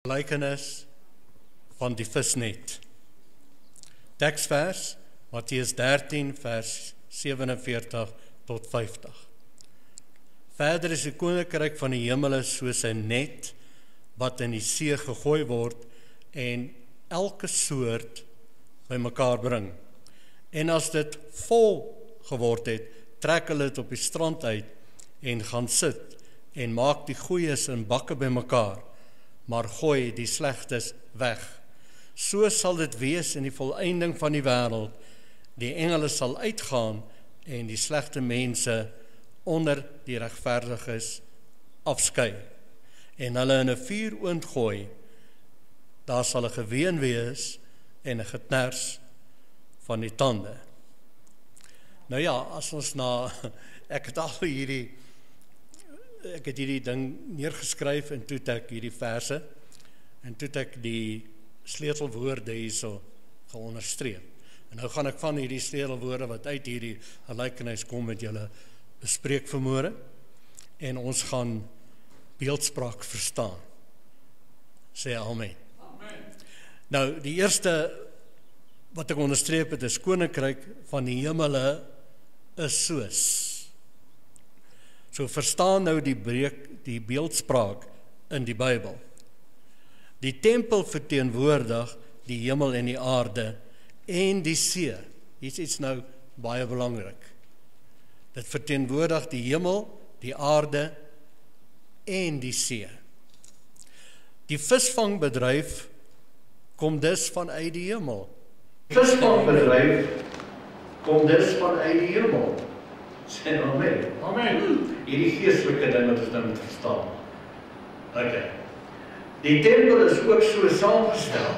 Gelykenis van die visnet. Teksvers Matteus 13 vers 47 tot 50. Verder is die koninkryk van die hemel soos 'n net wat in die see gegooi word en elke soort bymekaar bring. En as dit vol geword het, trek hulle dit op die strand uit en gaan sit en maak die goeies in bakke bymekaar, maar gooi die slegtes weg. So sal dit wees in die volëinding van die wêreld. Die engele sal uitgaan en die slegte mense onder die regverdiges afskei en hulle in 'n vuuroond gooi. Daar sal 'n geween wees en 'n geknars van die tande. Nou ja, as ons ek het hierdie ding neergeskryf en toe het ek hierdie verse en toe het ek die sleutelwoorde hierso geonderstreep. En nou gaan ek van hierdie sleutelwoorde wat uit hierdie gelykenis kom met julle bespreek vanmôre en ons gaan beeldspraak verstaan. Sê amen. Amen. Nou, die eerste wat ek onderstreep het is koninkryk van die hemele is soos. So verstaan nou die beeldspraak in die Bybel. Die tempel verteenwoordig die hemel en die aarde en die see. Hier is iets nou baie belangrik. Dit verteenwoordig die hemel, die aarde en die see. Die visvangbedryf kom dus vanuit die hemel. Visvangbedryf kom dus vanuit die hemel. Sê amen. Amen. Hierdie geestelike ding wat ons nou moet verstaan. Okay. Die tempel is ook so saamgestel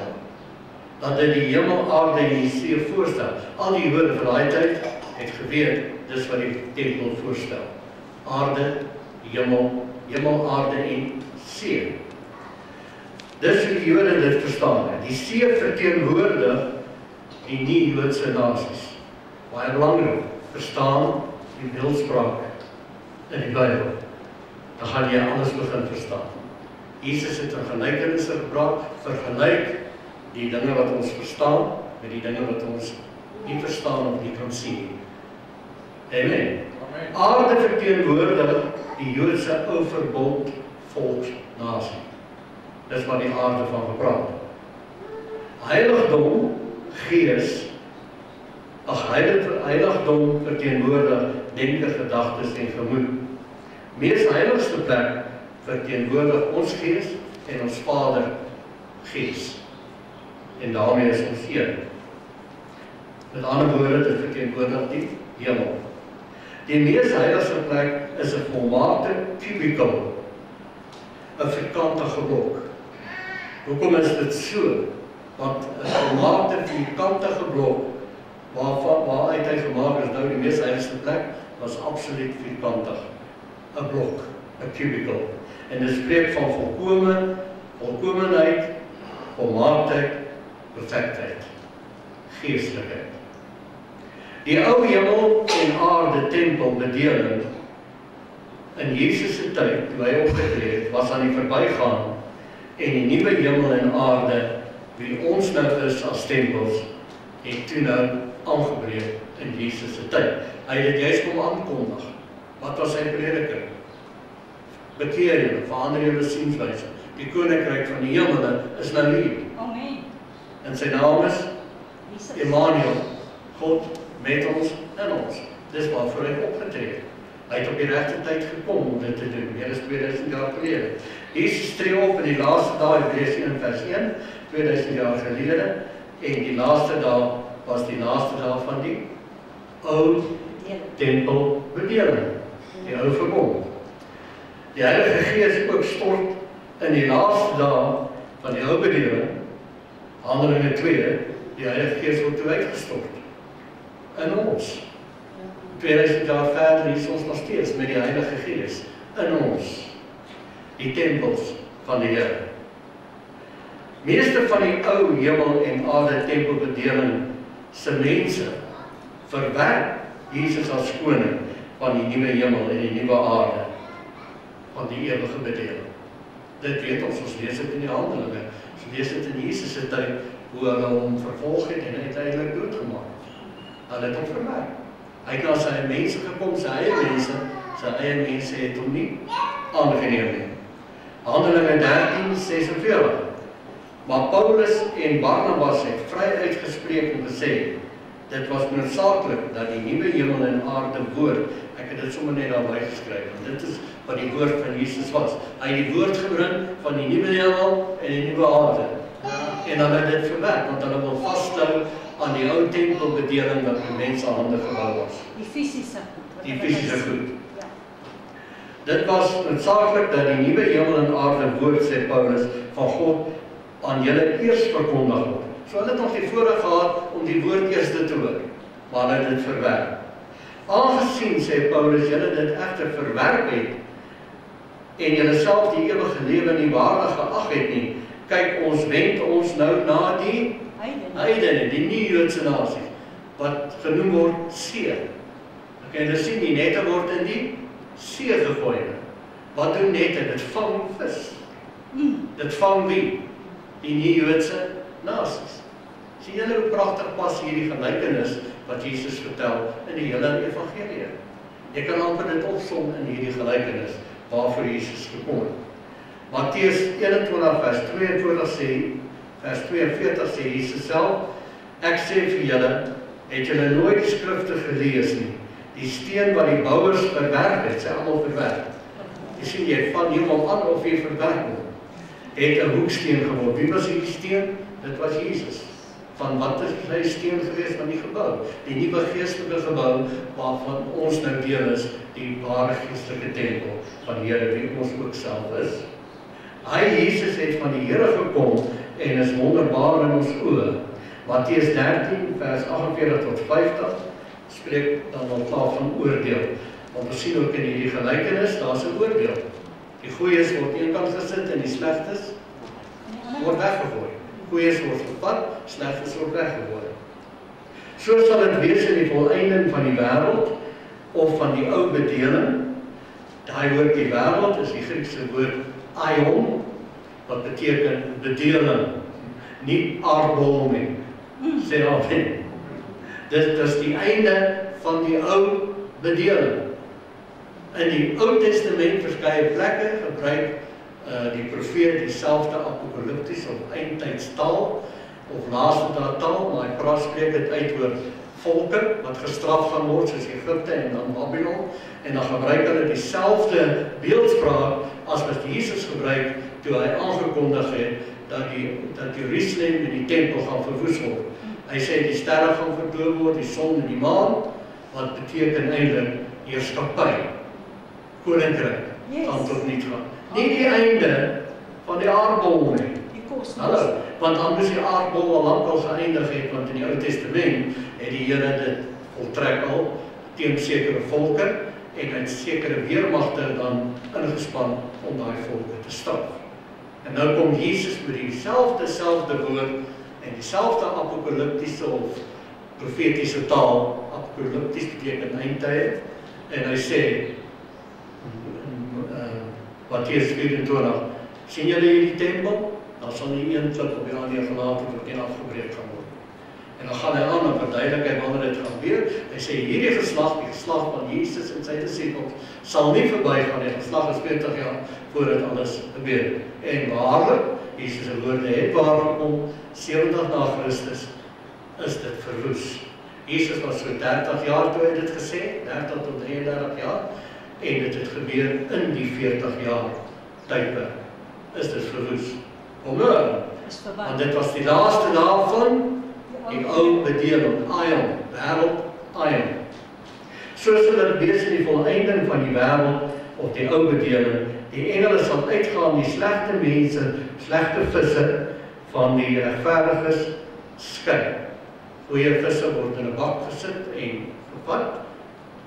dat dit die hemel, aarde en die see voorstel. Al die Jode van daai tyd het geweet dis wat die tempel voorstel. Aarde, hemel, aarde en see. Dis hoe die Jode dit verstaan het. Die see verteenwoordig die nie-Joodse nasies. Baie belangrik, verstaan die beeldspraak in die Bybel. Dan gaan jy alles begin verstaan. Jesus het 'n gelykenisse gepraat, vergelyk die dinge wat ons verstaan met die dinge wat ons nie verstaan of nie kan sien. Amen. Amen. Aarde verteenwoordig die Joodse ou verbond volksnasie. Dis wat die aarde van gepraat. Heiligdom, gees, heiligdom verteenwoordig denke, gedagtes en gemoed. Mees heiligste plek verteenwoordig ons gees en ons Vader gees. En daarmee is ons een. Met ander woorde, dit verteenwoordig die hemel. Die mees heiligste plek is 'n volmaakte kubikel, 'n vierkantige blok. Hoekom is dit so? Want 'n volmaakte vierkantige blok waaruit hy gemaak is, nou die mees heiligste plek, was absoluut vierkantig. 'n blok, 'n kubikel. En dit spreek van volkomenheid, volmaaktheid, perfektheid, geestelikheid. Die ou hemel en aarde tempelbedeling in Jesus se tyd, toe hy opgetree het, was aan die verbygaan en die nuwe hemel en aarde, wie ons nou is as tempels, het toe nou aangebreek in Jesus se tyd. Hy het dit juist kom aankondig. Wat was sy prediking? Bekeer julle, verander julle sienswyse. Die koninkryk van die hemele is nou hier. Amen. En sy naam is Emmanuel, God met ons in ons. Dis waarvoor hy opgetree het. Hy het op die regte tyd gekom om dit te doen, meer as 2000 jaar gelede. Jesus tree op in die laaste dae, Hebreërs 1 vers 1, 2000 jaar gelede, en die laaste dag was die laaste dag van die ou tempelbedeling, die ou verbond. Die Heilige Gees ook stort in die laaste dae van die ou bedeling, Handelinge 2, die Heilige Gees word toe uitgestort in ons. 2000 jaar verder is ons nog steeds met die Heilige Gees in ons, die tempels van die Here. Meeste van die ou hemel en aarde tempelbedeling se mense verwerp Jesus as koning van die nuwe hemel en die nuwe aarde, van die ewige bedeling. Dit weet ons lees dit in die Handelinge. Ons lees dit in Jesus se tyd, hoe hulle hom vervolg het en uiteindelik doodgemaak het. Hulle het hom verwerp. Hy het na sy mense gekom, sy eie mense het hom nie aangeneem nie. Handelinge 13:46. Maar Paulus en Barnabas het vry uitgespreek en gesê, dit was noodsaaklik dat die nuwe hemel en aarde woord, ek het dit sommer net daarby geskryf, want dit is wat die woord van Jesus was. Hy het die woord gebring van die nuwe hemel en die nuwe aarde. En hulle het dit verwerp, want hulle wil vasthou aan die ou tempelbedeling wat met mensehande gebou was. Die fisiese goed. Die fisiese goed. Dit was noodsaaklik dat die nuwe hemel en aarde woord, sê Paulus, van God aan julle eers verkondig word. So hulle het nog die voorreg gehad om die woord eers te hoor, maar hulle het dit verwerp. Aangesien, sê Paulus, julle dit egter verwerp het, en julle self die ewige lewe nie waardig geag het nie, kyk, ons wend ons nou na die heidene, die nie-Joodse nasie, wat genoem word see. Okay, hulle sien die nette word in die see gegooi. Wat doen nette? Dit vang vis. Dit vang wie? Die nie-Joodse nasies. Sien julle hoe pragtig pas hierdie gelykenis wat Jesus vertel in die hele evangelie. Jy kan amper dit opsom in hierdie gelykenis waarvoor Jesus gekom het. Matteus 21 vers 42 sê Jesus self, ek sê vir julle, het julle nooit die skrifte gelees nie. Die steen wat die bouers verwerp het, sy almal verwerp. Jy sien, jy van hemel aan of jy verwerp word, het 'n hoeksteen geword. Wie was die steen? Dit was Jesus. Van wat is hy steen gewees van die gebou? Die nuwe geestelike gebou waarvan ons nou deel is, die ware geestelike tempel van die Here, wie ons ook self is. Hy, Jesus, het van die Here gekom en is wonderbaar in ons oë. Matteus 13 vers 48 tot 50 spreek dan al klaar van oordeel. Want ons sien ook in hierdie gelykenis, daar's 'n oordeel. Die goeies word aan een kant gesit en die slegtes word weggegooi. Goeies word gevat, slegtes word weggegooi. So sal dit wees in die volëinding van die wêreld of van die ou bedeling. Daai woord die wêreld is die Griekse woord aion, wat beteken bedeling, nie aardbol nie. Sê amen. Dit is die einde van die ou bedeling. In die Ou Testament verskeie plekke gebruik die profeet dieselfde apokalipties of eindtydstaal of laaste dae taal, maar hy spreek dit uit oor volke wat gestraf gaan word soos Egipte en dan Babylon, en dan gebruik hulle dieselfde beeldspraak as wat Jesus gebruik toe hy aangekondig het dat Jerusalem en die tempel gaan verwoes word. Hy sê die sterre gaan verdoof word, die son en die maan, wat beteken eintlik heerskappy, koninkryk gaan tot niet gaan. Nie die einde van die aardbol nie. Hallo, want dan moes die aardbol al lang al geëindig het, want in die Ou Testament het die Here dit voltrek al teen sekere volke en het sekere weermagte dan ingespan om daai volke te straf. En nou kom Jesus met dieselfde woord en dieselfde apokaliptiese of profetiese taal. Apokalipties beteken eindtye, en hy sê Matteus 24, sien julle hierdie tempel? Dan sal nie een klip op die ander gelaat word en afgebreek gaan word. En dan gaan hy aan op verduidelikheid wanneer dit gaan gebeur. Hy sê hierdie geslag, die geslag van Jesus en sy disippels, sal nie verbygaan nie. Die geslag is 40 jaar voordat alles gebeur. En waarlik, Jesus se woorde het waar gekom, 70 na Christus is dit verwoes. Jesus was so 30 jaar toe hy dit gesê, 30 tot 33 jaar, en dit het gebeur in die 40 jaar tydperk. Is dit verwoes? Want dit was die laaste dae van die ou bedeling, aion, wêreld, aion. So sal dit wees in die volëinding van die wêreld of die ou bedeling. Die engele sal uitgaan, die slegte mense, slegte visse van die regverdiges skei. Goeie visse word in 'n bak gesit en gevat,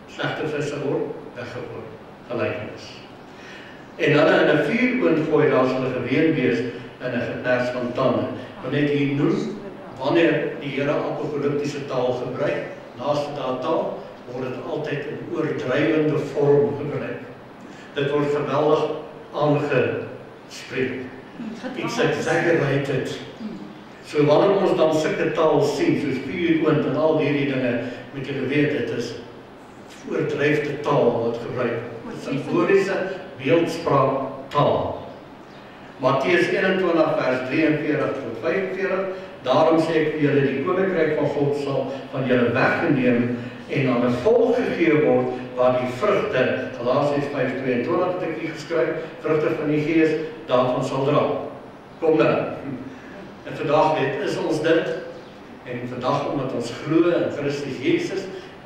slegte visse word weggegooi. Gelykenis. En hulle in 'n vuuroond gooi, daar sal 'n geween wees en 'n geters van tande. Maar net hier noem, wanneer die Here apokaliptiese taal gebruik, laaste dae taal, word dit altyd in oordrywende vorm gebruik. Dit word geweldig spreek. It's exaggerated. So wanneer ons dan sulke taal sien, soos vuurwind en al hierdie dinge, moet julle weet, dit is voordryfde taal wat gebruik. Dit is simboliese beeldspraak taal. Matteus 21 vers 43 tot 45, daarom sê ek vir julle, die koninkryk van God sal van julle weggeneem en aan 'n volk gegee word waar die vrugte, Galasiërs 5:22 het ek hier geskryf, vrugte van die Gees daarvan sal dra. Kom dan. En vandag is ons dit, en vandag omdat ons glo in Christus Jesus,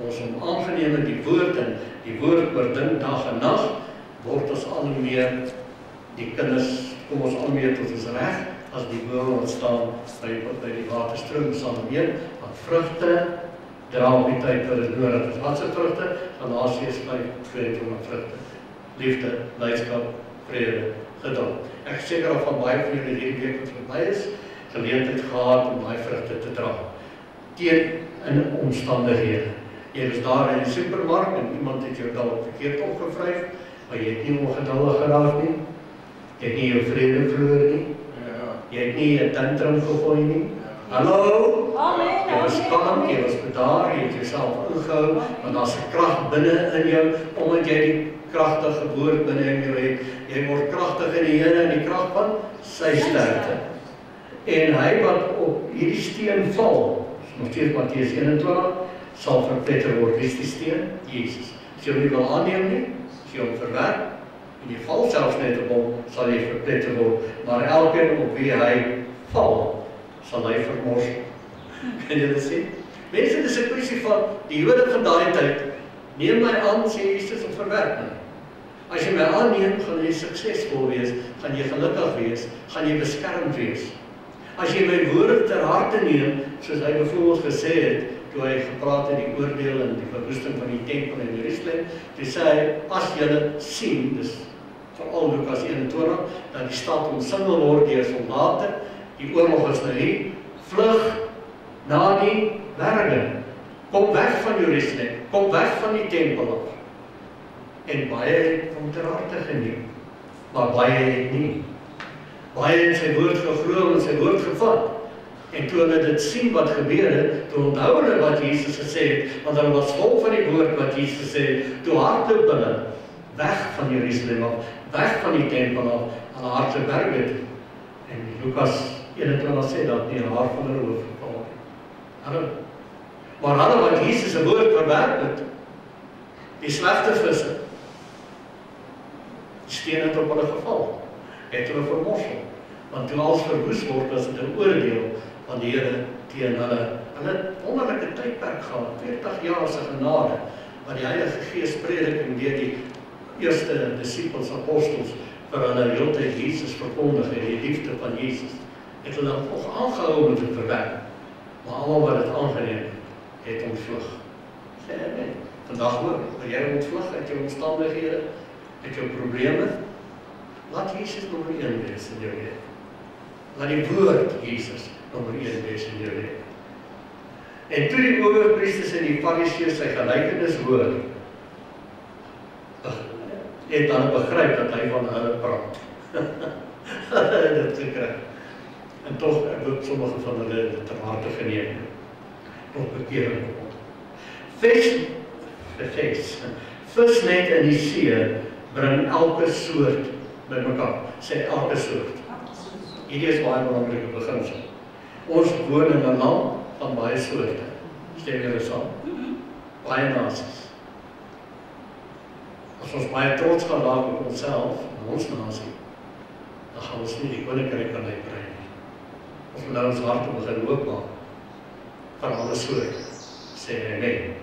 ons aangeneem in die woord en die woord oordink dag en nag, word ons al meer die kinders, kom ons al meer tot ons reg, as die woord ontstaan by die waterstroom sal weet, want vrugte dra op die tyd wat dit nodig is. Wat se vrugte? Galasiërs 5:22 vrugte. Liefde, blydskap, vrede, geduld. Ek is seker of van baie van julle hierdie week wat verby is, geleentheid gehad om daai vrugte te dra. Teen in omstandighede. Jy was daar in die supermark en iemand het jou dalk verkeerd opgevryf, maar jy het nie ongeduldig geraak nie. Jy het nie jou vrede verloor nie. Jy het nie 'n tantrum gegooi nie. Hallo? Amen. Jy was kalm, jy was bedaar, jy het jouself ingehou, want daar's 'n krag binne in jou, omdat jy die kragtige woord binne in jou het. Jy word kragtig in die Here en die krag van sy sterkte. En hy wat op hierdie steen val, nog steeds Matteus 21, sal verpletter word. Wie is die steen? Jesus. As jy hom nie wil aanneem nie, as jy hom verwerp, en jy val selfs net op hom, sal jy verpletter word. Maar elkeen op wie hy val, sal hy vermors. Kan jy dit sien? Mense, dit is 'n kwessie van die Jode van daai tyd, neem my aan, sê Jesus, of verwerp my. As jy my aanneem, gaan jy suksesvol wees, gaan jy gelukkig wees, gaan jy beskermd wees. As jy my woorde ter harte neem, soos hy byvoorbeeld gesê het, toe hy gepraat het die oordeel en die verwoesting van die tempel in Jerusalem, toe sê hy, as julle sien, dus veral Lukas 21, dat die stad omsingel word deur soldate, die oorlog is nou hier, vlug na die berge, kom weg van Jerusalem, kom weg van die tempel af. En baie het hom ter harte geneem, maar baie het nie. Baie het sy woord geglo en sy woord gevat. En toe hulle dit sien wat gebeur het, toe onthou hulle wat Jesus gesê het, want hulle was vol van die woord wat Jesus gesê het, toe hardloop hulle weg van Jerusalem af, weg van die tempel af, aan die hardse berge toe. En Lukas 21 sê dat nie 'n haar van hulle hoof geval het. Maar hulle wat Jesus se woord verwerp het, die slegte visse, die steen het op hulle geval, het hulle vermorsel. Want toe alles verwoes word, was dit 'n oordeel van die Here teen hulle. Hulle het wonderlike tydperk gehad, 40 jaar se genade, wat die Heilige Gees prediking deur die eerste disippels, apostels, vir hulle heeltyd Jesus verkondig en die liefde van Jesus. Het hulle nog aangehou met dit verwerp. Maar almal wat dit aangeneem het ontvlug. Sê amen. Vandag ook, wil jy ontvlug uit jou omstandighede, uit jou probleme? Laat Jesus nommer 1 wees in jou lewe. Laat die woord Jesus nommer 1 wees in jou lewe. En toe die owerpriesters en die fariseërs sy gelykenis hoor, het hulle begryp dat hy van hulle praat. Hulle het dit gekry. En tog het sommige van hulle dit ter harte geneem. Tot bekering kom. Visnet in die see bring elke soort bymekaar. Sê elke soort. Hierdie is baie belangrike beginsel. Ons woon in 'n land van baie soorte. Stem julle saam? Baie nasies. As ons baie trots gaan raak op onsself, en ons nasie, dan gaan ons nie die koninkryk kan uitbrei nie. Ons moet nou ons harte begin oopmaak van alle soorte. Sê amen.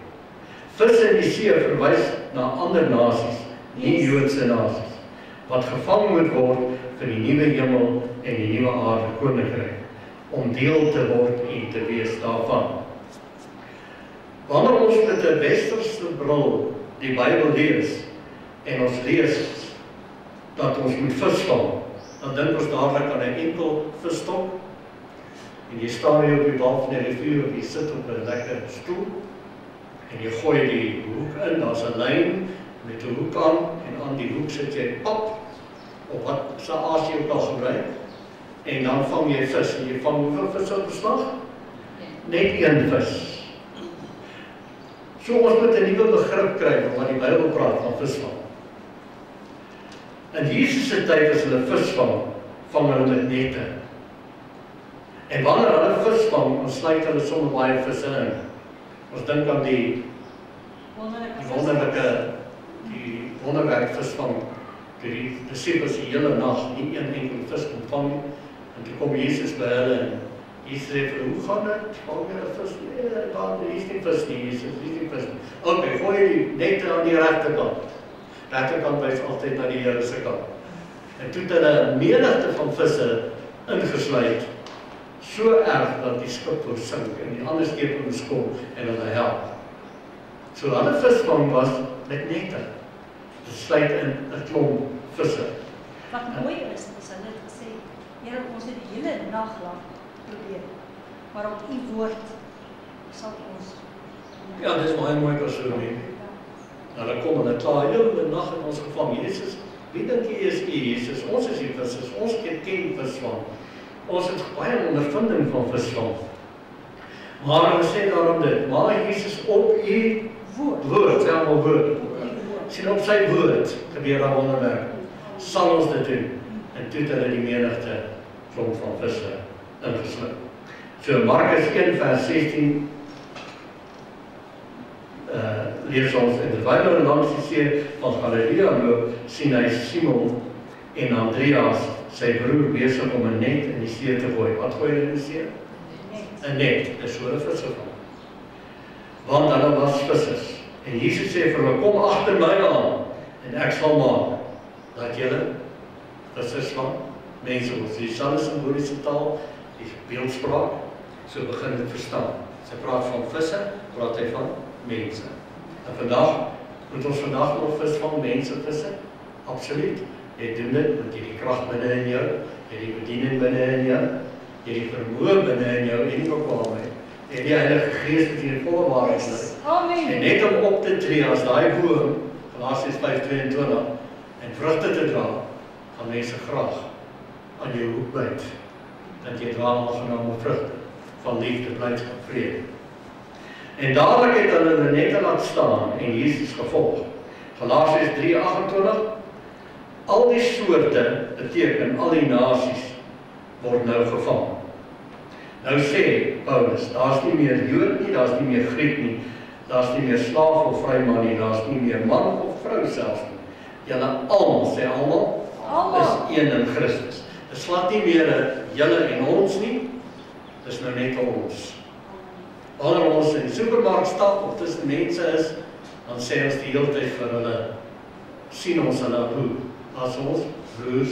Vis in die see verwys na ander nasies, nie Joodse nasies, wat gevang moet word vir die nuwe hemel en die nuwe aarde koninkryk, om deel te word en te wees daarvan. Wanneer ons met 'n westerse bril die Bybel lees, en ons lees dat ons moet visvang, dan dink ons dadelik aan 'n enkel visstok, en jy staan hier op die wal van die rivier, of jy sit op 'n lekker stoel, en jy gooi die hoek in, daar's 'n lyn met 'n hoek aan, en aan die hoek sit jy pap, of wat se aas jy ook al gebruik, en dan vang jy vis. En jy vang hoeveel vis op 'n slag? Net een vis. So ons moet 'n nuwe begrip kry wat die Bybel praat van visvang. In Jesus se tyd as hulle vis vang hulle met nette. En wanneer hulle vis vang, dan sluit hulle sommer baie visse in. Ons dink aan die wonderwerk visvang. Die disippels die hele nag nie een enkele vis kon vang. En toe kom Jesus by hulle en Jesus sê vir hulle, hoe gaan dit? Vang jy 'n vis? Nee, daar is nie vis nie, Jesus, hier is nie vis nie. Okay, gooi die nette aan die regterkant. Regterkant wys altyd na die Here se kant. En toe het hulle 'n menigte van visse ingesluit, so erg dat die skip wou sink en die ander skepe moes kom en hulle help. So hulle visvang was met nette. Dit sluit in 'n klomp visse. Wat mooi is hulle het gesê, Here, ons het die hele nag lank probeer, maar op u woord sal ons. Ja, dit is baie mooi persoonlik. Nou dan kom hulle klaar, hele nag in ons gevang. Jesus, wie dink jy is u, Jesus? Ons is die vissers, ons ken visvang. Ons het baie ondervinding van visvang. Maar hulle sê daarom dit, maar Jesus op u woord, sê allemaal woord. Sien op sy woord gebeur daar wonderwerk. Sal ons dit doen. En toe het hulle die menigte klomp van visse ingesluit. So Markus 1 vers 16 lees ons, en terwyl hulle langs die see van Galilea loop, sien hy Simon en Andreas, sy broer, besig om 'n net in die see te gooi. Wat gooi hulle in die see? 'n net, dis so 'n visse vang. Want hulle was vissers. En Jesus sê vir hulle, kom agter my aan, en ek sal maak dat julle vissers van mense word. Die dieselfde simboliese taal, die beeldspraak, so begin dit verstaan. Sy praat van visse, praat hy van mense. En vandag, moet ons vandag nog vis van mense visse? Absoluut. Jy doen dit met die krag binne in jou, jy die bediening binne in jou, jy die vermoë binne in jou, en die bekwaamheid, en die Heilige Gees wat jy in volle waarheid lei. Amen. En net om op te tree as daai boom, Galasiërs 5:22, en vrugte te dra, gaan mense graag aan jou hoek byt, dat jy dra aangename vrugte van liefde, blydskap, vrede. En dadelik het hulle net laat staan en Jesus gevolg. Galasiërs 3:28, al die soorte beteken al die nasies word nou gevang. Nou sê Paulus, daar's nie meer Jood nie, daar's nie meer Griek nie, daar's nie meer slaaf of vryman nie, daar's nie meer man of vrou selfs nie. Julle almal, sê almal, is een in Christus. Dit slaat nie meer 'n julle en ons nie, dis nou net ons. Wanneer ons in die supermark stap of tussen mense is, dan sê ons die hele tyd vir hulle, sien ons hulle hoe? As ons broers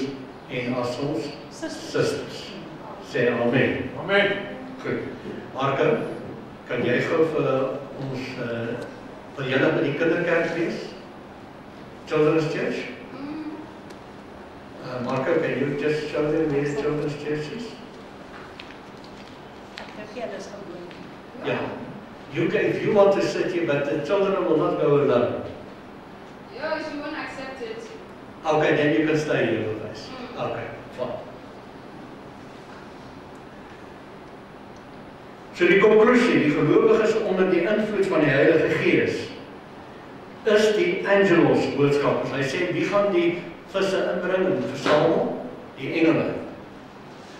en as ons susters. Sê amen. Amen. Goed. Marke, kan jy gou vir ons vir julle by die kinderkerk lees? Children's Church? Marke, can you just show them where Children's Church is? Yeah. If you want to sit here, but the children will not go alone. Yeah, if you won't accept it. Okay, then you can stay here with us. Okay, fine. So die conclusie, die gelowiges onder die invloed van die Heilige Gees, is die angelos boodskappers. Hy sê, wie gaan die visse inbring en versamel? Die engele.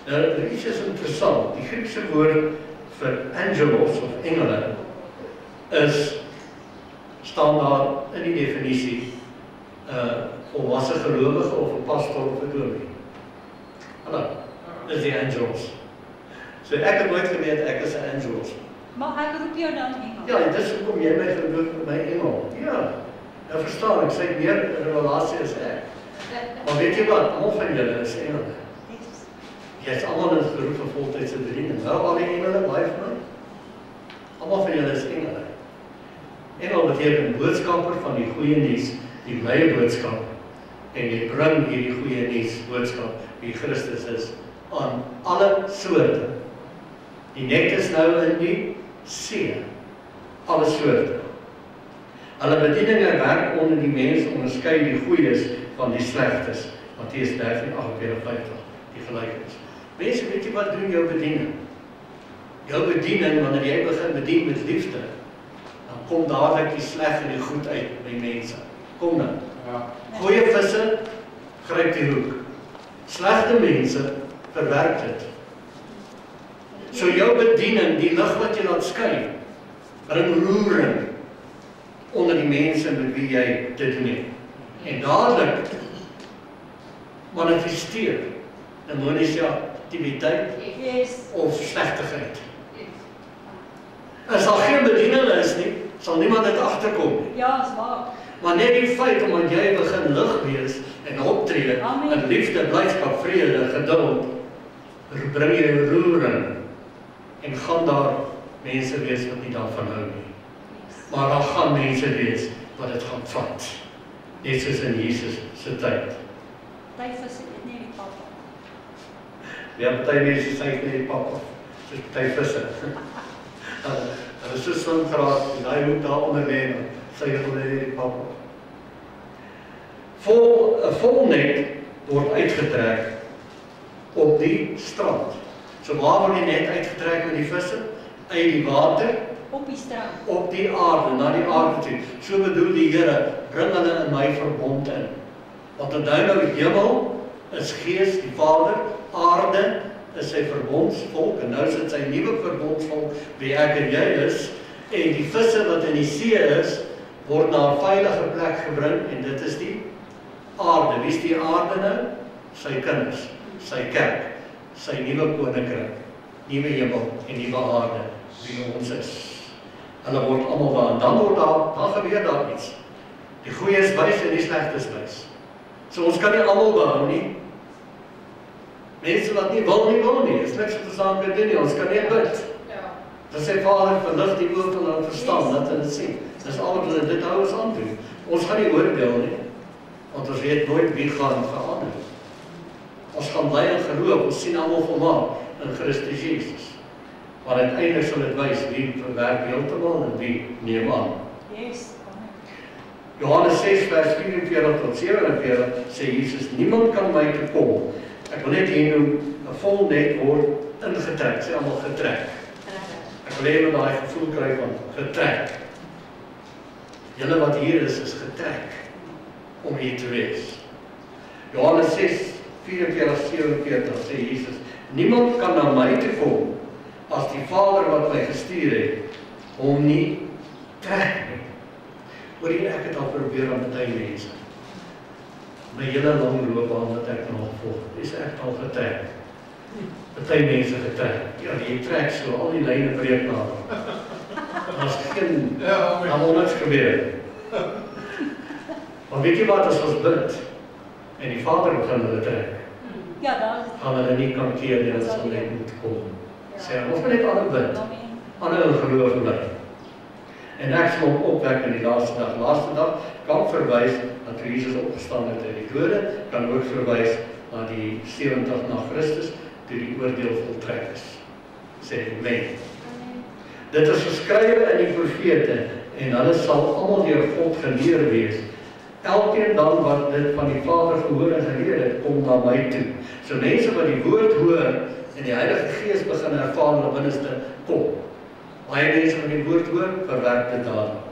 Nou, dit is interessant, die Griekse woord vir angelos of engele staan daar in die definisie volwasse gelowige of 'n pastor of 'n dominee. Hallo, dis die angelos. So ek het nooit geweet ek is 'n angelos. Maar ek roep jou dan engel. Ja, dis hoekom jy my genoem met my engel. Ja, nou verstaan ek, sy het meer 'n relasie as ek. Maar weet jy wat, almal van julle is engele. Jy is allemaal in geroep vir voltydse bediening. Nou al die engele, baie van my. Allemaal van julle is engele. Engel beteken boodskapper van die goeie nuus, die blye boodskap. En jy bring hierdie goeie nuus boodskap, wie Christus is, aan alle soorte. Die net is nou in die see. Alle soorte. Hulle bedieninge werk onder die mens, onderskei die goeies van die slegtes. Matteus 13:48, die gelykenis. Mense, weet jy wat doen jou bediening? Jou bediening, wanneer jy begin bedien met liefde, dan kom dadelik die sleg en die goed uit by mense. Kom dan. Ja. Goeie visse, gryp die hoek. Slegte mense, verwerk dit. So jou bediening, die lig wat jy laat skyn, bring roering onder die mense met wie jy dit doen het. En dadelik manifesteer demoniese aktiwiteit Yes. of slegtigheid. Yes. As daar geen bediening is nie, sal niemand dit agterkom nie. Ja, is waar. Maar net die feit omdat jy begin lig wees en optree Amen. in liefde, blydskap, vrede, geduld, bring jy roering en gaan daar mense wees wat nie daarvan hou nie. Maar daar gaan mense wees wat dit gaan vat. Net soos in Jesus se tyd. Tyfus het nie die papa. Ja, party mense sê net die pap af. Soos party visse. Hulle is so slim geraak en daai hoek daar onder lê, sê hulle net die pap af. 'n volnet word uitgetrek op die strand. So waar word die net uitgetrek met die visse? Uit die water Op die strand. op die aarde, na die aarde toe. So bedoel die Here, bring hulle in my verbond in. Want onthou nou, die hemel is Gees, die Vader, aarde is sy verbondsvolk, en nou is dit sy nuwe verbondsvolk, wie ek en jy is, en die visse wat in die see is, word na 'n veilige plek gebring, en dit is die aarde. Wie is die aarde nou? Sy kinders, sy kerk, sy nuwe koninkryk, nuwe hemel en nuwe aarde, wie ons is. Hulle word almal daar, en dan gebeur daar iets. Die goeie is wys en die slegte is wys. So ons kan nie almal behou nie. Mense wat nie wil nie, is niks wat ons aan kan doen nie, ons kan net bid. Ja. Dan sê Vader, verlig die oë van hulle verstaan, dat hulle sien. Dis al wat hulle, dit hou ons aan doen. Ons gaan nie oordeel nie, want ons weet nooit wie gaan verander. Ons gaan bly in geloof, ons sien almal volmaak in Christus Jesus. Maar uiteindelik sal dit wys wie verwerk heeltemal en wie neem aan. Yes. Amen. Johannes 6 vers 44 tot 47 sê Jesus, niemand kan my toe kom. Ek wil net hier noem, 'n volnet word ingetrek, sê almal getrek. Ek wil hê dat daai gevoel kry van getrek. Julle wat hier is getrek om hier te wees. Johannes 6 44 47 sê Jesus, niemand kan na my toe kom as die Vader wat my gestuur het, hom nie trek nie. Hoor jy, ek het al probeer aan baie mense. My hele lang loopbaan wat ek nog volg, is ek al getrek. Baie mense getrek. Ja, jy trek so, al die lyne breek na. Daar's geen, daar moet niks gebeur. Maar weet jy wat, as ons bid, en die Vader begin hulle trek, Ja, daar is gaan hulle nie kan keer nie, hulle sal net moet kom. Sê, ons moet net aan bid, Amen. aan in geloof bly. En ek sal hom opwek in die laaste dag kan verwys na toe Jesus opgestaan het uit die dode, kan ook verwys na die 70 na Christus, toe die oordeel voltrek is. Sê, amen. Dit is geskrywe in die profete, en hulle sal almal deur God geleer wees. Elkeen dan wat dit van die Vader gehoor en geleer het, kom na my toe. So mense wat die woord hoor, en die Heilige Gees begin ervaar in hulle binneste, kom. Baie mense wat die woord hoor, verwerk dit dadelik.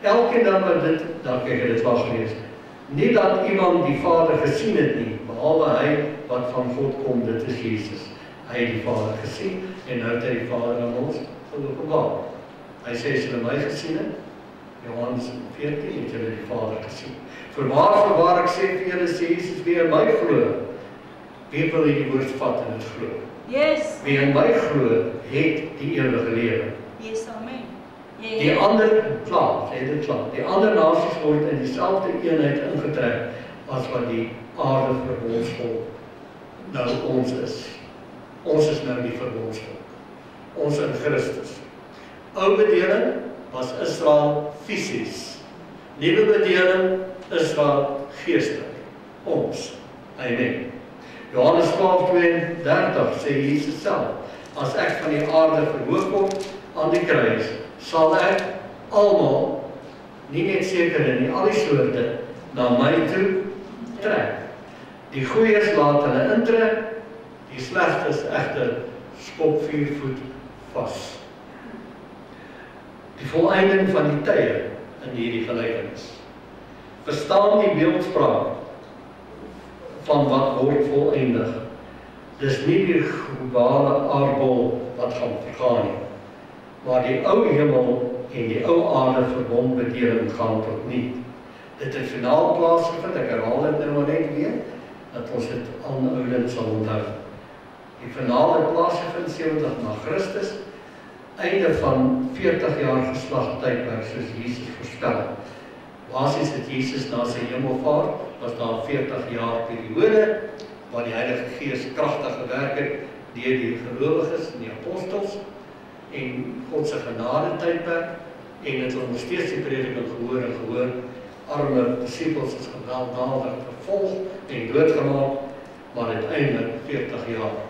Elkeen dan wat dit, dan kyk ek dit wel gelees, nie dat iemand die Vader gesien het nie, behalwe hy wat van God kom, dit is Jesus. Hy het die Vader gesien, en nou het hy die Vader aan ons geopenbaar. Hy sê, as julle my gesien het, Johannes 14, het julle die Vader gesien. Voorwaar ek sê vir julle, sê Jesus, wie in my glo, wie wil die woord vat en het glo? Yes. Wie in my glo, het die ewige lewe. Yes, amen. Die ander, die ander nasies word in dieselfde eenheid ingetrek as wat die aarde verbondsvolk nou ons is. Ons is nou die verbondsvolk. Ons in Christus. Ou bedeling was Israel fisies. Nuwe bedeling Israel geestelik. Ons. Amen. Johannes 12:32 sê Jesus self, as ek van die aarde verhoog word aan die kruis, sal ek almal, nie net sekere nie, al die soorte, na my toe trek. Die goeies laat hulle intrek, die slegtes egter skop 4 voet vas. Die volleinding van die tye in hierdie gelykenis. Verstaan die beeldspraak van wat word voleindig. Dis nie die globale aardbol wat gaan vergaan nie, maar die ou hemel en die ou aarde verbondbedeling gaan tot nie. Dit het finaal plaasgevind, ek herhaal dit nou maar net weer, dat ons dit aanhoudend sal onthou. Die finaal het plaasgevind 70 na Christus, einde van 40 jaar geslagtydperk soos Jesus voorspel. Basies het Jesus na sy hemelvaart, was daar 40 jaar periode, waar die Heilige Gees kragtig gewerk het deur die gelowiges en die apostels, en God se genade tydperk, en het ons steeds die prediking gehoor, arme disciples is gewelddadig vervolg en doodgemaak, maar uiteindelik 40 jaar,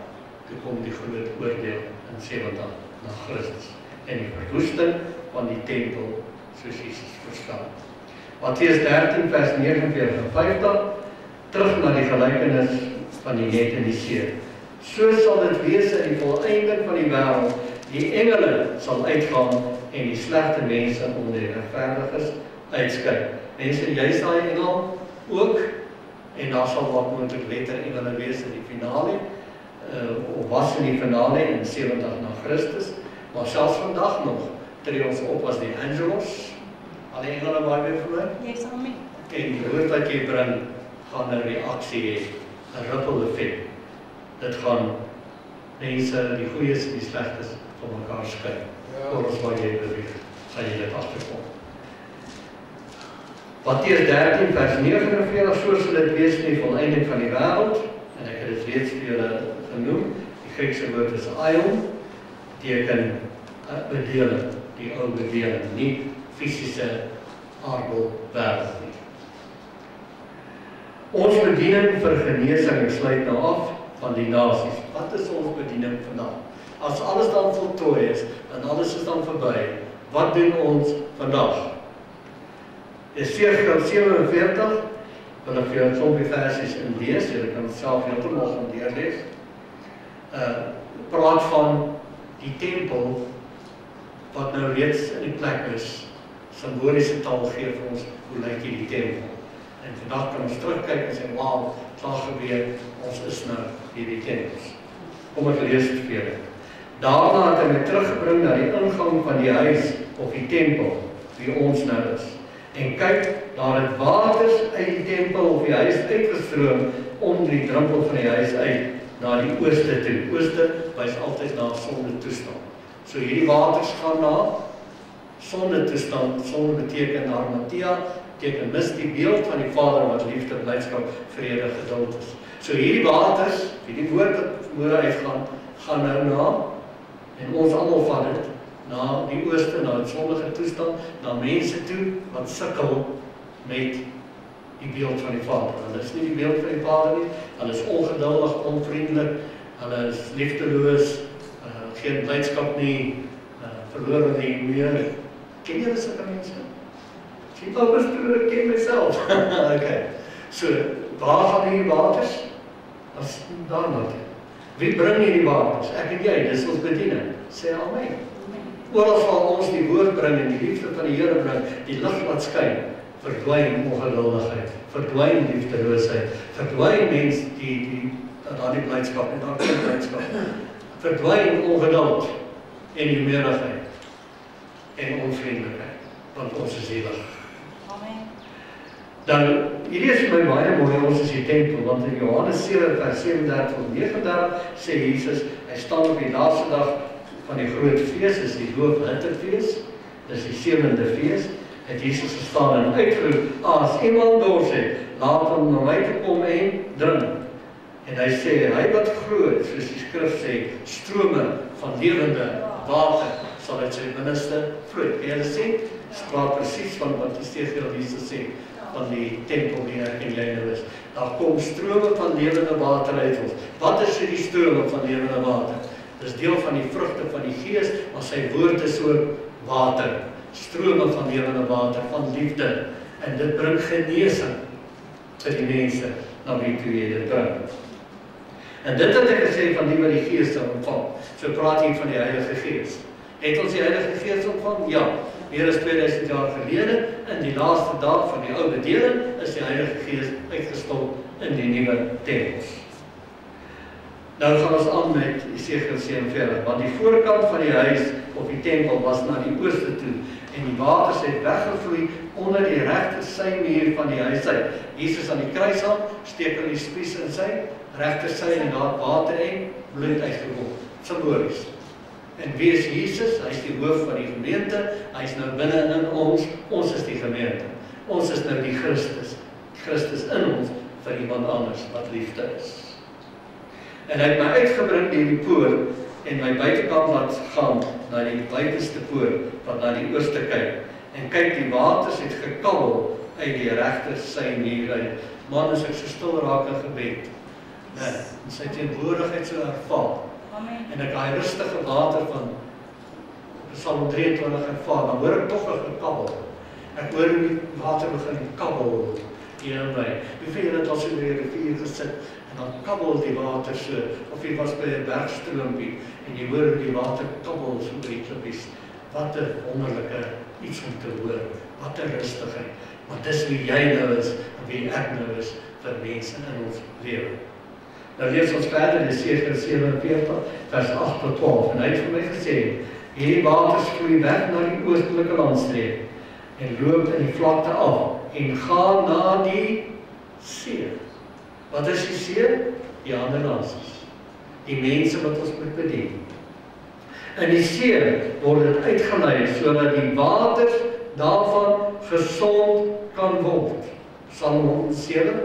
toe kom die groot oordeel in 70 na Christus, en die verwoesting van die tempel, soos Jesus voorspel. Matteus 13 vers 49 en 50, terug na die gelykenis van die net en die see. So sal dit wees in die volleinding van die wêreld, die engele sal uitgaan en die slegte mense onder die regverdiges uitskei. Mense, jy is daai engel ook, en daar sal wat moontlik letter engele wees in die finale, of was in die finale in 70 na Christus, maar selfs vandag nog, tree ons op as die angelos, alle engele baie weer vir my. Yes, amen. En die woord wat jy bring, gaan 'n reaksie hê, 'n ripple effek. Dit gaan mense, die goeies en die slegtes, van mekaar skei. Oors waar jy beweeg, sal jy dit agterkom. Matteus 13 vers 49, so sal dit wees in die volleinding van die wêreld, en ek het dit reeds vir julle genoem, die Griekse woord is aion, beteken bedeling, die ou bedeling, nie fisiese aardbol-wêreld nie. Ons bediening vir genesing sluit nou af van die nasies. Wat is ons bediening vandag? As alles dan voltooi is, en alles is dan verby, wat doen ons vandag? Esegiel 47, wil ek vir jou sommige versies inlees, jy kan self heeltemal gaan deurlees, praat van die tempel, wat nou reeds in die plek is, simboliese taal gee vir ons, hoe lyk hierdie tempel. En vandag kan ons terugkyk en sê, wauw, klaar gebeur, ons is nou hierdie tempels. Kom ek lees het vir julle. Daarna het hy my teruggebring na die ingang van die huis, of die tempel, wie ons nou is. En kyk, daar het waters uit die tempel of die huis uitgestroom, om die drempel van die huis uit, na die ooste toe. Ooste wys altyd na sonde toestand. So hierdie waters gaan na sonde toestand, sonde beteken Armatia, beteken mis die beeld van die Vader wat liefde, blydskap, vrede, geduld is. So hierdie waters, die woord wat môre uitgaan, gaan nou na, en ons almal van dit, na die ooste, na die sondige toestand, na mense toe, wat sukkel met die beeld van die Vader. Hulle is nie die beeld van die Vader nie, hulle is ongeduldig, onvriendelik, hulle is liefdeloos, geen blydskap nie, verloor nie meer. Ken julle sulke mense? Sien Paulus toe, ek ken myself. Okay. So, waar gaan hierdie waters? As daarna toe. Wie bring hierdie waters? Ek en jy, dis ons bediening. Sê amen. Oral sal ons die woord bring en die liefde van die Here bring, die lig laat skyn, verdwyn ongeduldigheid, verdwyn liefdeloosheid, verdwyn mens die blydskap en daar geen blydskap, verdwyn ongeduld en humørigheid en onvriendelikheid, want ons is ewig. Amen. Dan, hierdie is vir my baie mooi, ons is die tempel, want in Johannes 7 vers 37 tot 39 sê Jesus, hy staan op die laaste dag van die groot fees, is die Loofhuttenfees, dis die 7de fees, het Jesus gestaan en uitgeroep, as iemand dors het, laat hom na my toe kom en drink. En hy sê, hy wat groot, soos die skrif sê, strome van lewende water, sal uit sy binneste vloei. En julle sê, spraak presies van wat Esegiel Jesus sê, van die tempel die ek en jy nou is. Daar kom strome van lewende water uit ons. Wat is die strome van lewende water? Dis deel van die vrugte van die Gees, maar sy woord is ook water. Strome van lewende water, van liefde. En dit bring genesing vir die mense na wie toe jy dit bring. En dit het ek gesê van die wat die Gees sal ontvang. So praat hier van die Heilige Gees. Het ons die Heilige Gees ontvang? Ja. Meer as 2000 jaar gelede, in die laaste dag van die ou bedeling, is die Heilige Gees uitgestort in die nuwe tempels. Nou gaan ons aan met Esegiel 47, want die voorkant van die huis of die tempel was na die ooste toe, en die waters het weggevloei onder die regter symuur van die huis uit. Jesus aan die kruis aan, steek hulle die spies in sy regter sy en daar water en bloed uitgekom, simbolies. En wie is Jesus? Hy is die hoof van die gemeente, hy is nou binne in ons is die gemeente. Ons is nou die Christus in ons vir iemand anders wat liefde is. En hy het my uitgebring deur die poort en my buitekant laat gaan na die buitenste poort wat na die ooste kyk. En kyk, die waters het gekabbel uit die regter symuur uit. Man, as ek so stil raak in gebed, en sy teenwoordigheid so ervaar, en ek daai rustige water van Psalm 23 ervaar, dan hoor ek toch 'n gekabbel. Ek hoor hoe die water begin kabbel hier in my. Hoeveel julle het al so by 'n rivier gesit, en dan kabbel die water so, of jy was by 'n bergstroompie, en jy hoor hoe die water kabbel so by die klippies. Wat 'n wonderlike iets om te hoor, wat 'n rustigheid. Maar dis wie jy nou is, en wie ek nou is, vir mense in ons lewe. Nou lees ons verder in Esegiel 47, vers 8 tot 12, en hy het vir my gesê, hierdie waters vloei weg na die oostelike landstreek, en loop in die vlakte af, en gaan na die see. Wat is die see? Die ander nasies, die mense wat ons moet bedien. In die see word dit uitgelei, sodat die waters daarvan gesond kan word. Psalm 107,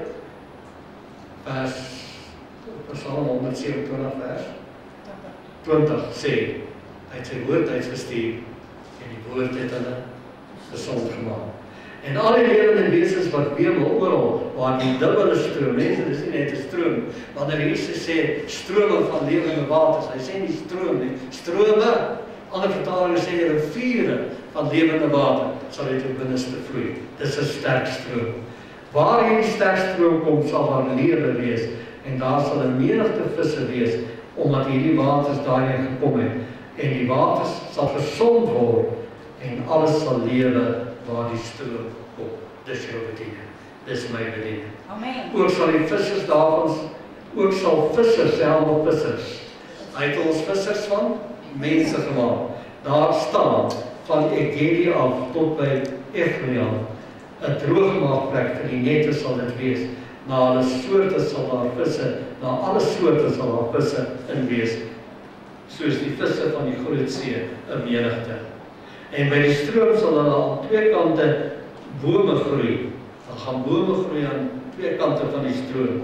Psalm 127 vers 20 sê, hy het sy woord uitgestuur, en die woord het hulle gesond gemaak. En al die lewende wesens wat wemel oral, waar die dubbele stroom, mense, dis nie net 'n stroom, wanneer Jesus sê, strome van lewende waters, hy sê nie stroom nie, strome, ander vertalings sê riviere van lewende water, sal uit die binneste vloei. Dis 'n sterk stroom. Waar hierdie sterk stroom kom, sal daar lewe wees, en daar sal 'n menigte visse wees, omdat hierdie waters daarin gekom het, en die waters sal gesond word, en alles sal lewe waar die stroom kom. Dis jou bediening. Dis my bediening. Amen. Ook sal die vissers daarvan, ook sal vissers, selwe vissers, hy het ons vissers van mense gemaak. Daar staan van Engedi af tot by Egleian, 'n droogmaakplek vir die nette sal dit wees. Na alle soorte sal daar visse, na alle soorte sal daar visse in wees, soos die visse van die groot see, 'n menigte. En by die stroom sal hulle aan twee kante bome groei. Dan gaan bome groei aan twee kante van die stroom.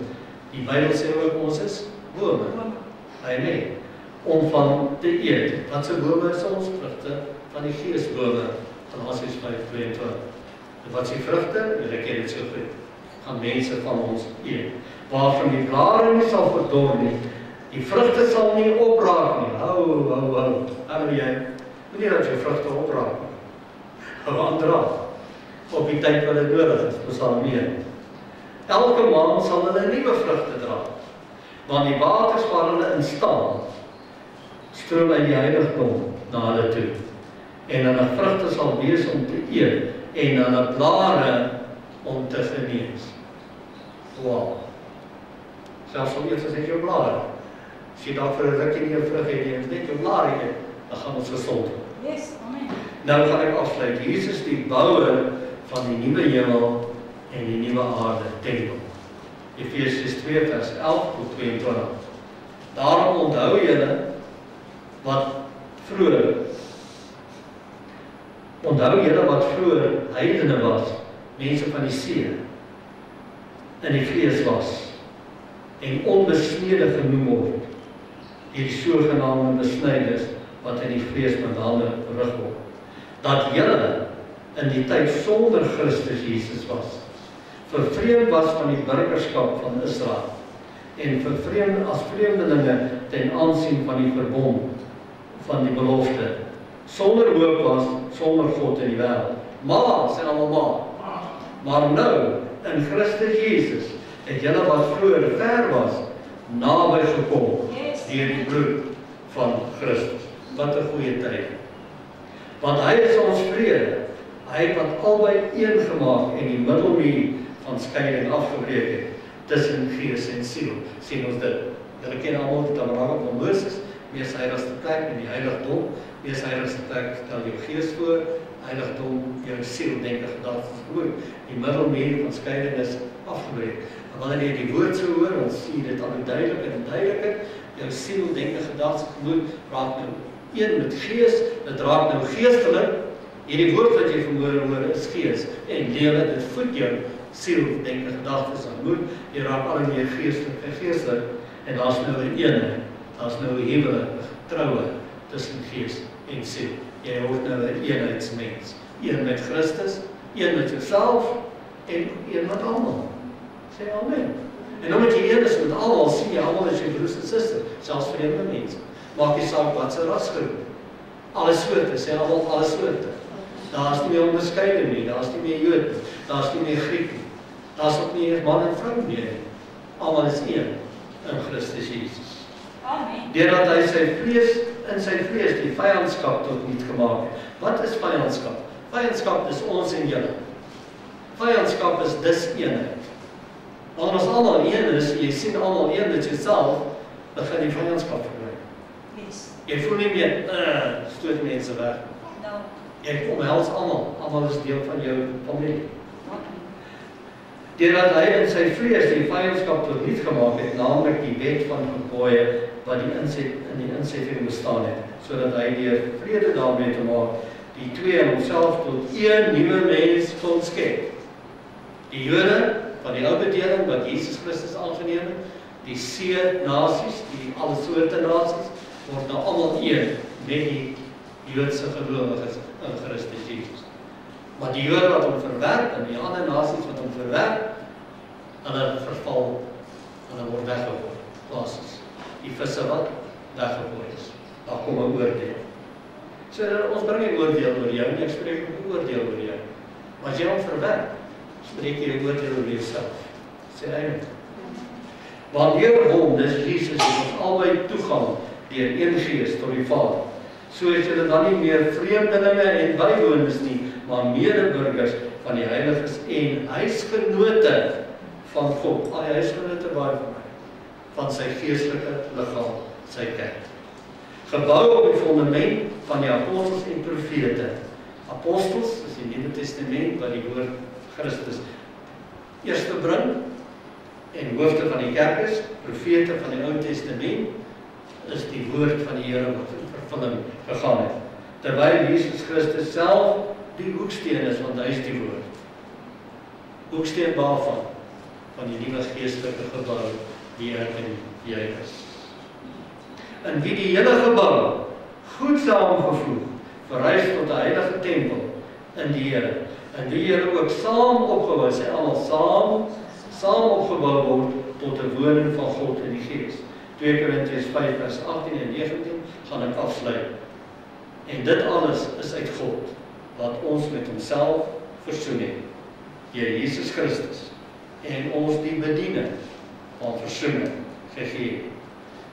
Die Bybel sê ook ons is bome. Amen. Om van te eet. Wat se bome is ons? Vrugte van die geesbome. Galasiërs 5:22. En wat se vrugte? Julle ken dit so goed. Gaan mense van ons eet. Waarvan die blare nie sal verdor nie. Die vrugte sal nie opraak nie. Hou jy. Moenie dat jou vrugte opraak nie. Hou aan dra. Op die tyd wat dit nodig is, Psalm 1. Elke maand sal hulle nuwe vrugte dra. Want die waters waar hulle in staan, stroom uit die heiligdom na hulle toe. En hulle vrugte sal wees om te eet, en hulle blare om te genees. Wow. Selfs al eers as ek jou blare. As jy daar vir 'n rukkie nie 'n vrug het nie, en net jou blare eet, dan gaan ons gesond word. Yes, amen. Nou gaan ek afsluit. Jesus die bouwer van die nuwe hemel en die nuwe aarde, tempel. Efesiërs 2 vers 11 tot 22. Daarom onthou julle wat vroeër heidene was, mense van die see, in die vlees was, en onbesnede genoem word, die sogenaamde besnydenis, wat in die vlees met hande verrig word. Dat julle in die tyd sonder Christus Jesus was, vervreemd was van die burgerskap van Israel, en vervreemd as vreemdelinge ten aansien van die verbond, van die belofte, sonder hoop was, sonder God in die wêreld. Maar, sê allemaal maar nou, in Christus Jesus, het julle wat vroeër ver was, naby gekom Yes. deur die bloed van Christus. Wat 'n goeie tyd. Want hy is ons vrede. Hy het wat albei een gemaak en die middelmuur van skeiding afgebreek het tussen gees en siel. Sien ons dit. Julle ken almal die tabernakel van Moses, mees heiligste plek in die heiligdom, mees heiligste plek stel jou gees voor, heiligdom jou siel, denke, gedagtes, gemoed. Die middelmuur van skeiding is afgebreek. En wanneer jy die woord so hoor, dan sien jy dit al duideliker en duideliker. Jou siel, denke, gedagtes, gemoed raak nou een met gees, dit raak nou geestelik. Hierdie woord wat jy vanmôre hoor is gees en lewe, dit voed jou siel, denke, gedagtes en gemoed. Jy raak al meer geestelik en daar's nou 'n eenheid. Daar's nou 'n huwelik, 'n getroue tussen gees en siel. Jy word nou 'n eenheidsmens. Een met Christus, een met jouself en een met almal. Sê amen. En omdat jy een is met almal, sien jy almal as jou broers en susters, selfs vreemde mense. Maak nie saak wat se rasgroep. Alle soorte, sê almal alle soorte. Daar's nie meer onderskeiding nie, daar's nie meer Jood nie, daar's nie meer Griek nie. Daar's ook nie man en vrou meer nie. Almal is een in Christus Jesus. Amen. Deurdat hy in sy vlees die vyandskap tot niet gemaak het. Wat is vyandskap? Vyandskap is ons en julle. Vyandskap is dis eenheid. Want as almal een is, jy sien almal een met jouself, begin die vyandskap verbreek. Yes. Jy voel nie meer, stoot mense weg. Nou, Jy omhels almal. Almal is deel van jou familie. amen. Deurdat hy in sy vlees die vyandskap tot niet gemaak het, naamlik die wet van gebooie wat in die insetting bestaan het, sodat hy deur vrede daarmee te maak, die twee in homself tot een nuwe mens kon skep. Die Jode van die ou bedeling wat Jesus Christus aangeneem het, die see-nasies, die alle soorte nasies, word nou almal een met die Joodse gelowiges in Christus Jesus. Maar die Jode wat hom verwerp en die ander nasies wat hom verwerp, hulle verval, hulle word weggegooi. Basis. Die visse wat weggegooi is. Daar kom 'n oordeel. So ons bring nie oordeel oor jou nie, ek spreek 'n oordeel oor jou. Maar as jy hom verwerp, spreek jy 'n oordeel oor jouself. Sê hy. Want deur hom, dis Jesus, het ons albei toegang deur een gees tot die Vader. So is julle dan nie meer vreemdelinge en bywoners nie, maar medeburgers van die heiliges en huisgenote van God. Al die huisgenote baie van my, van sy geestelike liggaam, sy kerk. Gebou op die fundament van die apostels en profete. Apostels is die Nuwe Testament wat die woord Christus eerste bring en hoofde van die kerk is, profete van die Ou Testament is die woord van die Here wat in vervulling gegaan het. Terwyl Jesus Christus self die hoeksteen is, want hy is die woord. Hoeksteen waarvan? Van die nuwe geestelike gebou die ek en jy is. In wie die hele gebou goed saamgevoeg verrys tot 'n heilige tempel in die Here. En wie julle ook saam opgebou, sê almal saam opgebou word tot 'n woning van God in die Gees. 2 Korintiërs 5 vers 18 en 19 gaan ek afsluit. En dit alles is uit God, wat ons met homself versoen het, deur Jesus Christus, en ons die bediening van versoening gegee het.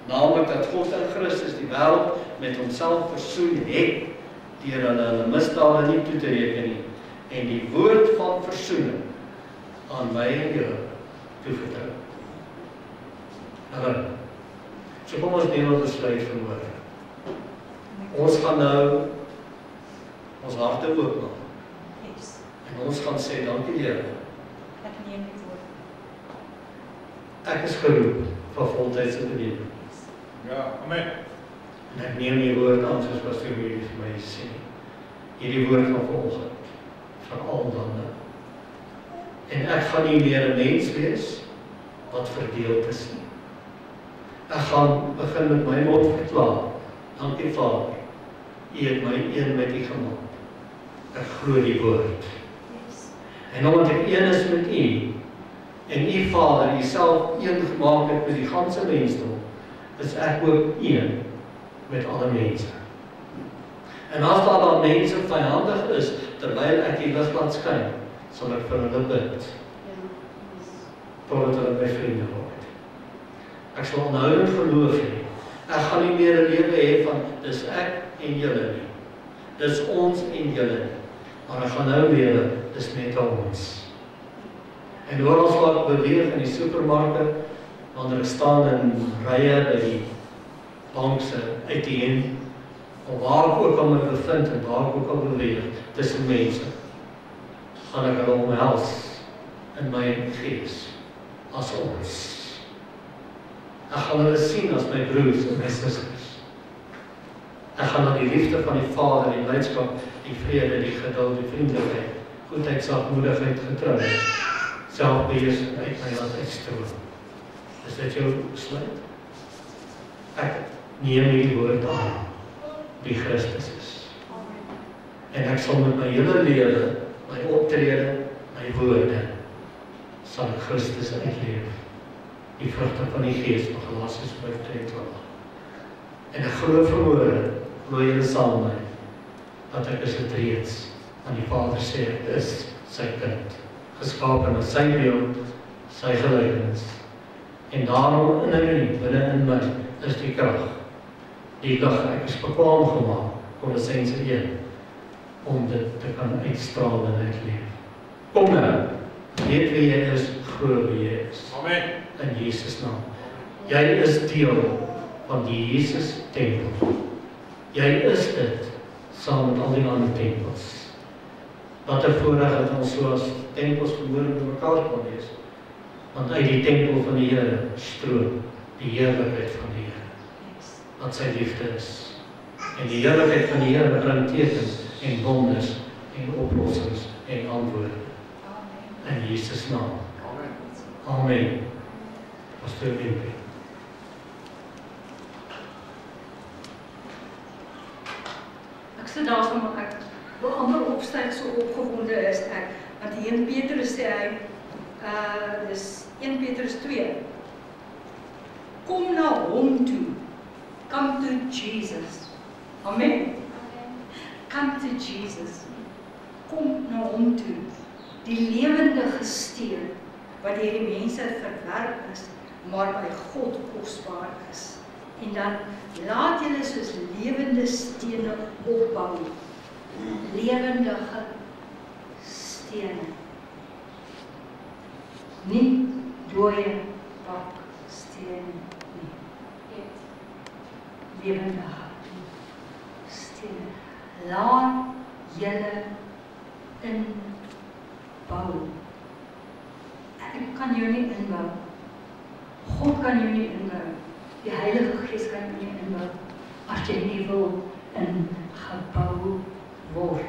Naamlik dat God in Christus die wêreld met homself versoen het, deur hulle misdade nie toe te reken nie, en die woord van versoening aan my en jou toevertrou. Amen. So kom ons neem 'n besluit vanmôre. Ons gaan nou ons harte oopmaak. Yes. En ons gaan sê, dankie Here. Ek neem die woord. Ek is geroep vir voltydse bediening. Ja, amen. En ek neem die woord aan soos wat jy vir my sê. Hierdie woord van vanoggend, van al dan nou. En ek gaan nie meer 'n mens wees wat verdeeld is nie. Ek gaan begin met my mond verklaar. Dankie Vader, U het my een met U gemaak. Ek glo die woord. Yes. En omdat ek een is met U, en U Vader, U self een gemaak het met die ganse mensdom, is ek ook een met alle mense. En as daar dan mense vyandig is, terwyl ek die lig laat skyn, sal ek vir hulle bid. totdat hulle my vriende word. Ek sal aanhoudend geloof hê. Ek gaan nie meer 'n lewe hê van dis ek en julle nie. Dis ons en julle nie. Maar ek gaan nou lewe, dis net ons. En oral waar ek beweeg in die supermarkte, wanneer ek staan in rye by die bankse ATM, of waar ek ook al my bevind en waar ek ook al beweeg tussen mense, gaan ek hulle omhels in my gees as ons. Ek gaan hulle sien as my broers en my susters. Ek gaan na die liefde van die Vader, die blydskap, die vrede, die geduld, die vriendelikheid, goedheid, sagmoedigheid, getrouheid, selfbeheersing uit my laat uitstroom. Is dit jou besluit? Ek neem hierdie woord aan, wie Christus is. En ek sal met my hele lewe, my optrede, my woorde, sal ek Christus uitleef. Die vrugte van die Gees, van Galasiërs 5:22. En ek glo vermoere, glo julle saam met my, dat ek is het reeds, want die Vader sê ek is sy kind, geskapen na sy beeld, sy gelykenis. En daarom binne in my, is die krag, die lig, ek is bekwaam gemaak, Kolossense 1, om dit te kan uitstraal en uitleef. Kom nou, weet wie jy is, glo wie jy is. Amen. In Jesus naam. Jy is deel van die Jesus tempel. Jy is dit, saam met al die ander tempels. Wat 'n voorreg dat ons so as tempels vermoedend by mekaar kan wees. Want uit die tempel van die Here stroom die heerlikheid van die Here. Wat sy liefde is. En die heerlikheid van die Here bring tekens en wonders en oplossings en antwoorde. In Jesus naam. Amen. Pastor Wimpy. Ek sit daar van ek wil amper opstyg, so opgewonde is ek, want die 1 Petrus sê hy, dis 1 Petrus 2, kom na hom toe, come to Jesus, amen, come to Jesus, kom na hom toe, die lewendige steen, wat deur die mense verwerp is, maar by God kosbaar is. En dan laat julle soos lewende stene opbou. Lewendige stene. Nie dooie bakstene nie. Lewendige stene. Laat julle inbou. Ek kan jou nie inbou. God kan jou nie inbou. Die Heilige Gees kan jou nie inbou as jy nie wil ingebou word.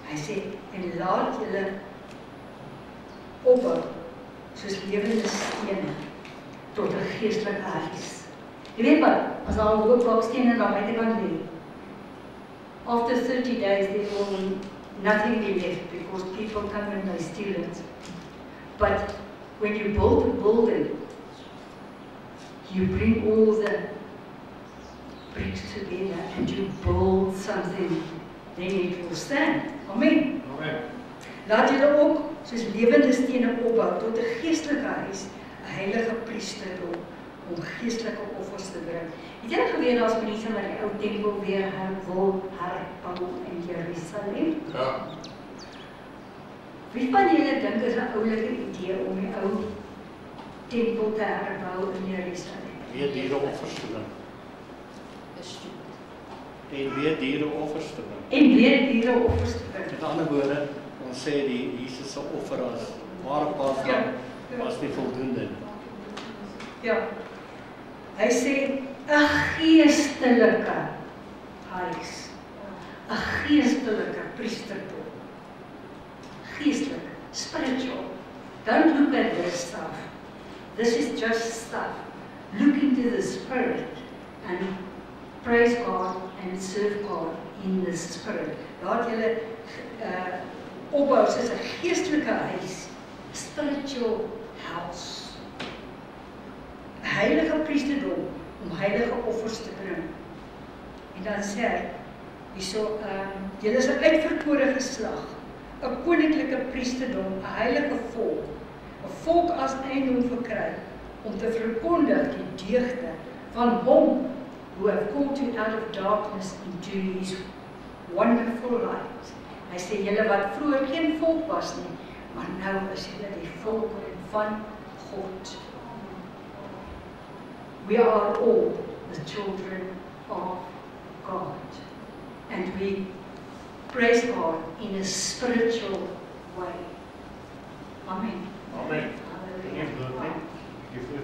Hy sê, en laat julle opbou soos lewende stene tot 'n geestelike huis. Jy weet wat, as daar 'n hoë bakstene na buitekant lê, after 30 days there will nothing be left because people come and they steal it. But when you build a building, you bring all the bricks together and you build something, then it will stand. Amen. Amen. Laat julle ook soos lewende stene opbou tot 'n geestelike huis, 'n heilige priesterdom, om geestelike offers te bring. Het jy geweet daar's mense wat die ou tempel weer wil herbou in Jerusalem? Ja. Wie van julle dink is 'n oulike idee om die ou tempel te herbou in Jerusalem? Weer diereoffers te bring. En weer diereoffers te bring. En weer diereoffers te bring. Met ander woorde, ons sê die Jesus se offer as ware paaslam was nie voldoende nie. Ja. Hy sê 'n geestelike huis. 'n geestelike priesterdom. Geestelik, spiritual. Don't look at this stuff. This is just stuff. Look into the spirit and praise God and serve God in the spirit. Laat julle opbou soos 'n geestelike huis, spiritual house. 'n Heilige priesterdom om heilige offers te bring. En dan sê hy, hierso, julle is 'n uitverkore geslag, 'n koninklike priesterdom, 'n heilige volk, 'n volk as eiendom verkry om te verkondig die deugde van hom who have called you out of darkness into his wonderful light. Hy sê julle wat vroeër geen volk was nie, maar nou is julle die volk van God. We are all the children of God, and we praise God in a spiritual way. Amen. Amen. Hallelujah. Thank you.